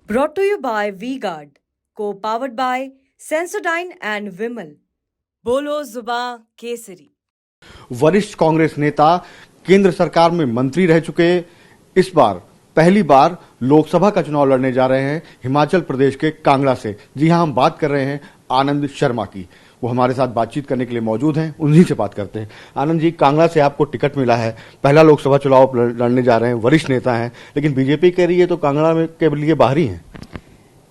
Brought to you by V-Guard, co-powered by Sensodyne and Vimal. बोलो जुबां केसरी। वरिष्ठ कांग्रेस नेता केंद्र सरकार में मंत्री रह चुके, इस बार पहली बार लोकसभा का चुनाव लड़ने जा रहे हैं हिमाचल प्रदेश के कांगड़ा से। जी हां, हम बात कर रहे हैं आनंद शर्मा की। वो हमारे साथ बातचीत करने के लिए मौजूद हैं, उन्हीं से बात करते हैं। आनंद जी, कांगड़ा से आपको टिकट मिला है, पहला लोकसभा चुनाव लड़ने जा रहे हैं, वरिष्ठ नेता हैं, लेकिन बीजेपी कह रही है तो कांगड़ा में के लिए बाहरी हैं।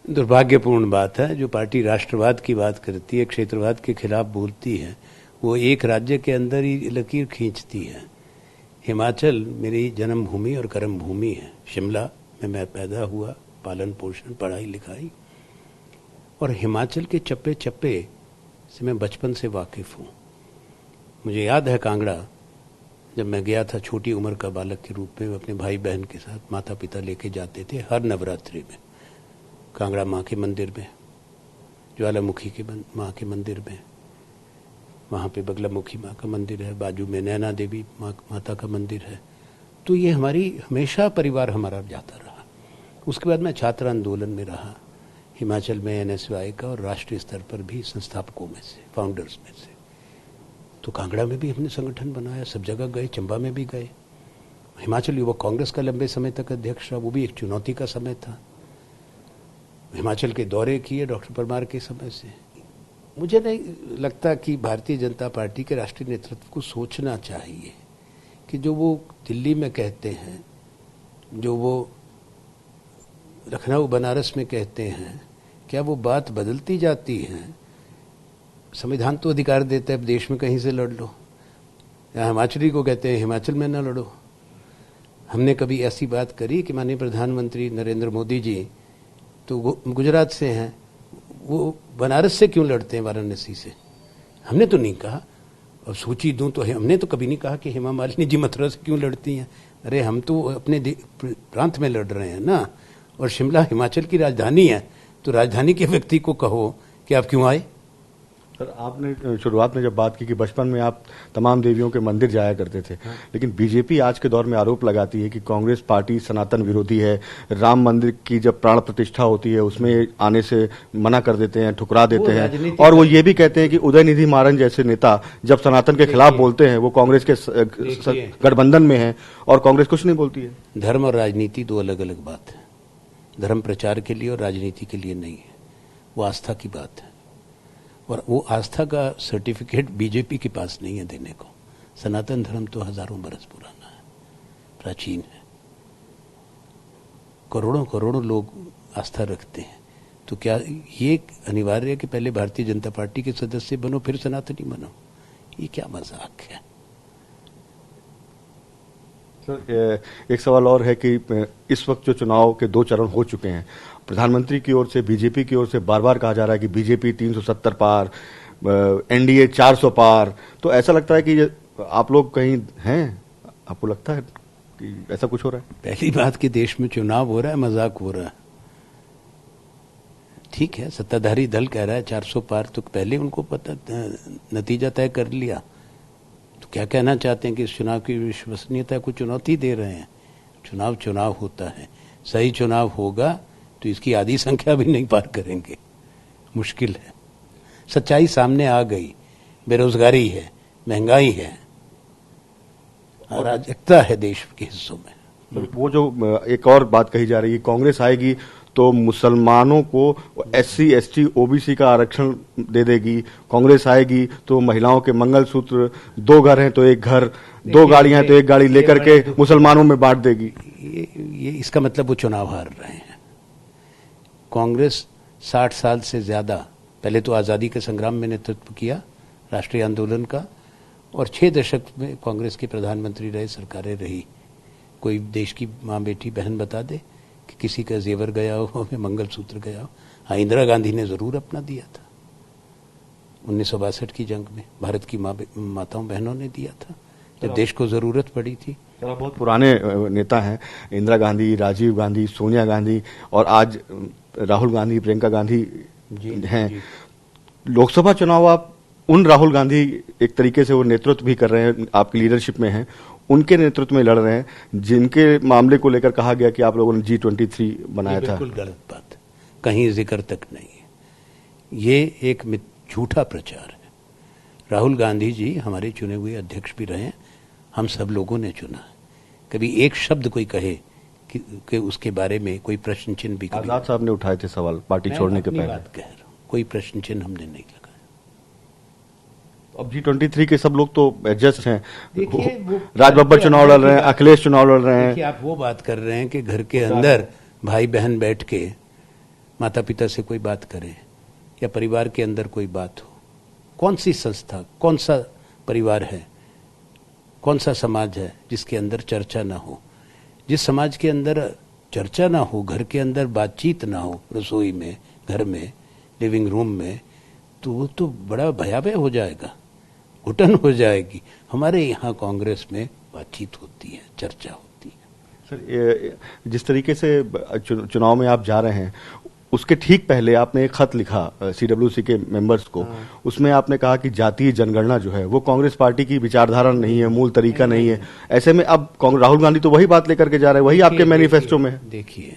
दुर्भाग्यपूर्ण बात है। जो पार्टी राष्ट्रवाद की बात करती है, क्षेत्रवाद के खिलाफ बोलती है, वो एक राज्य के अंदर ही लकीर खींचती है। हिमाचल मेरी जन्मभूमि और कर्मभूमि है। शिमला में मैं पैदा हुआ, पालन पोषण, पढ़ाई लिखाई, और हिमाचल के चप्पे चप्पे से मैं बचपन से वाकिफ हूँ। मुझे याद है कांगड़ा जब मैं गया था छोटी उम्र का बालक के रूप में, अपने भाई बहन के साथ माता पिता लेके जाते थे हर नवरात्रि में कांगड़ा माँ के मंदिर में, ज्वालामुखी के माँ के मंदिर में, वहाँ पे बगलामुखी माँ का मंदिर है, बाजू में नैना देवी माता का मंदिर है। तो ये हमारी हमेशा परिवार हमारा जाता रहा। उसके बाद मैं छात्र आंदोलन में रहा हिमाचल में, एनएसवाई का, और राष्ट्रीय स्तर पर भी संस्थापकों में से, फाउंडर्स में से। तो कांगड़ा में भी हमने संगठन बनाया, सब जगह गए, चंबा में भी गए। हिमाचल युवक कांग्रेस का लंबे समय तक अध्यक्ष रहा, वो भी एक चुनौती का समय था। हिमाचल के दौरे किए डॉक्टर परमार के समय से। मुझे नहीं लगता कि भारतीय जनता पार्टी के राष्ट्रीय नेतृत्व को सोचना चाहिए कि जो वो दिल्ली में कहते हैं, जो वो लखनऊ बनारस में कहते हैं, क्या वो बात बदलती जाती है? संविधान तो अधिकार देता है देश में कहीं से लड़ लो। या हिमाचली को कहते हैं हिमाचल में ना लड़ो। हमने कभी ऐसी बात करी कि माननीय प्रधानमंत्री नरेंद्र मोदी जी तो गुजरात से हैं, वो बनारस से क्यों लड़ते हैं, वाराणसी से? हमने तो नहीं कहा। और सूची दूं तो हमने तो कभी नहीं कहा कि हेमा मालिनी जी मथुरा से क्यों लड़ती हैं। अरे हम तो अपने प्रांत में लड़ रहे हैं ना। और शिमला हिमाचल की राजधानी है, तो राजधानी के व्यक्ति को कहो कि आप क्यों आए। सर, आपने शुरुआत में जब बात की कि बचपन में आप तमाम देवियों के मंदिर जाया करते थे, लेकिन बीजेपी आज के दौर में आरोप लगाती है कि कांग्रेस पार्टी सनातन विरोधी है। राम मंदिर की जब प्राण प्रतिष्ठा होती है उसमें आने से मना कर देते हैं, ठुकरा देते हैं, और वो ये भी कहते हैं कि उदयनिधि मारन जैसे नेता जब सनातन के खिलाफ बोलते हैं वो कांग्रेस के गठबंधन में है और कांग्रेस कुछ नहीं बोलती है। धर्म और राजनीति दो अलग अलग बात है। धर्म प्रचार के लिए और राजनीति के लिए नहीं है, वो आस्था की बात है। और वो आस्था का सर्टिफिकेट बीजेपी के पास नहीं है देने को। सनातन धर्म तो हजारों बरस पुराना है, प्राचीन है, करोड़ों करोड़ों लोग आस्था रखते हैं। तो क्या ये अनिवार्य है कि पहले भारतीय जनता पार्टी के सदस्य बनो फिर सनातनी बनो? ये क्या मजाक है? सर, एक सवाल और है कि इस वक्त जो चुनाव के 2 चरण हो चुके हैं, प्रधानमंत्री की ओर से, बीजेपी की ओर से बार बार कहा जा रहा है कि बीजेपी 370 पार, एनडीए 400 पार। तो ऐसा लगता है कि आप लोग कहीं हैं? आपको लगता है कि ऐसा कुछ हो रहा है? पहली बात कि देश में चुनाव हो रहा है, मजाक हो रहा है। ठीक है, सत्ताधारी दल कह रहा है 400 पार, तो पहले उनको पता, नतीजा तय कर लिया। तो क्या कहना चाहते हैं कि इस चुनाव की विश्वसनीयता को चुनौती दे रहे हैं? चुनाव होता है, सही चुनाव होगा तो इसकी आधी संख्या भी नहीं पार करेंगे, मुश्किल है। सच्चाई सामने आ गई, बेरोजगारी है, महंगाई है, अराजकता है देश के हिस्सों में। वो जो एक और बात कही जा रही है, कांग्रेस आएगी तो मुसलमानों को एससी एसटी ओबीसी का आरक्षण दे देगी, कांग्रेस आएगी तो महिलाओं के मंगलसूत्र, 2 घर हैं तो 1 घर, 2 गाड़ियां हैं तो 1 गाड़ी लेकर के मुसलमानों में बांट देगी। ये इसका मतलब वो चुनाव हार रहे हैं। कांग्रेस 60 साल से ज्यादा, पहले तो आजादी के संग्राम में नेतृत्व किया राष्ट्रीय आंदोलन का, और 6 दशक में कांग्रेस के प्रधानमंत्री रहे, सरकारें रही। कोई देश की माँ बेटी बहन बता दे कि किसी का जेवर गया हो, मंगलसूत्र गया हो? हाँ, इंदिरा गांधी ने जरूर अपना दिया था 1962 की जंग में। भारत की माताओं बहनों ने दिया था जब देश को जरूरत पड़ी थी। चलो, बहुत पुराने नेता हैं, इंदिरा गांधी, राजीव गांधी, सोनिया गांधी, और आज राहुल गांधी, प्रियंका गांधी हैं। लोकसभा चुनाव आप उन राहुल गांधी, एक तरीके से वो नेतृत्व भी कर रहे हैं, आपकी लीडरशिप में हैं, उनके नेतृत्व में लड़ रहे हैं, जिनके मामले को लेकर कहा गया कि आप लोगों ने G23 बनाया था। बिल्कुल गलत बात। कहीं जिक्र तक नहीं है। ये एक झूठा प्रचार है। राहुल गांधी जी हमारे चुने हुए अध्यक्ष भी रहे, हम सब लोगों ने चुना है। कभी एक शब्द कोई कहे कि उसके बारे में कोई प्रश्न चिन्ह भी, आजाद साहब ने उठाए थे सवाल पार्टी छोड़ने के पहले, बात कह रहा हूं, कोई प्रश्न चिन्ह हमने नहीं लगाया। अब G23 के सब लोग तो एडजस्ट हैं। देखिए, वो राज बब्बर चुनाव लड़ रहे हैं, अखिलेश चुनाव लड़ रहे हैं। देखिए, आप वो बात कर रहे हैं कि घर के अंदर भाई बहन बैठ के माता पिता से कोई बात करें या परिवार के अंदर कोई बात हो। कौन सी संस्था, कौन सा परिवार है, कौन सा समाज है जिसके अंदर चर्चा ना हो? जिस समाज के अंदर चर्चा ना हो, घर के अंदर बातचीत ना हो, रसोई में, घर में, लिविंग रूम में, तो वो तो बड़ा भयावह हो जाएगा, घुटन हो जाएगी। हमारे यहाँ कांग्रेस में बातचीत होती है, चर्चा होती है। सर, जिस तरीके से चुनाव में आप जा रहे हैं, उसके ठीक पहले आपने एक खत लिखा CWC के मेंबर्स को। उसमें आपने कहा कि जातीय जनगणना जो है वो कांग्रेस पार्टी की विचारधारा नहीं है, मूल तरीका नहीं है। ऐसे में अब राहुल गांधी तो वही बात लेकर के जा रहे हैं, वही आपके मैनिफेस्टो में है। देखिए,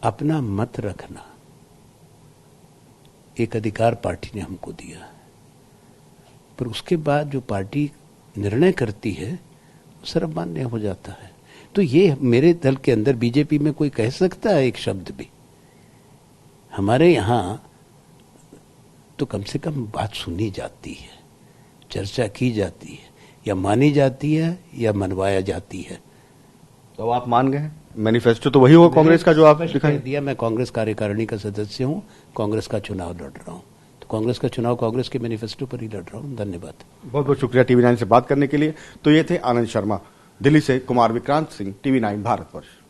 अपना मत रखना एक अधिकार पार्टी ने हमको दिया है, पर उसके बाद जो पार्टी निर्णय करती है सर्वमान्य हो जाता है। तो ये मेरे दल के अंदर बीजेपी में कोई कह सकता है एक शब्द भी? हमारे यहाँ तो कम से कम बात सुनी जाती है, चर्चा की जाती है, या मानी जाती है या मनवाया जाती है। तो आप मान गए? मैनिफेस्टो तो वही होगा कांग्रेस का जो आप दिखाई दिया। मैं कांग्रेस कार्यकारिणी का सदस्य हूँ, कांग्रेस का चुनाव लड़ रहा हूँ, तो कांग्रेस का चुनाव कांग्रेस के मैनिफेस्टो पर ही लड़ रहा हूँ। धन्यवाद। बहुत बहुत शुक्रिया TV9 से बात करने के लिए। तो ये थे आनंद शर्मा। दिल्ली से कुमार विक्रांत सिंह, TV9 भारतवर्ष।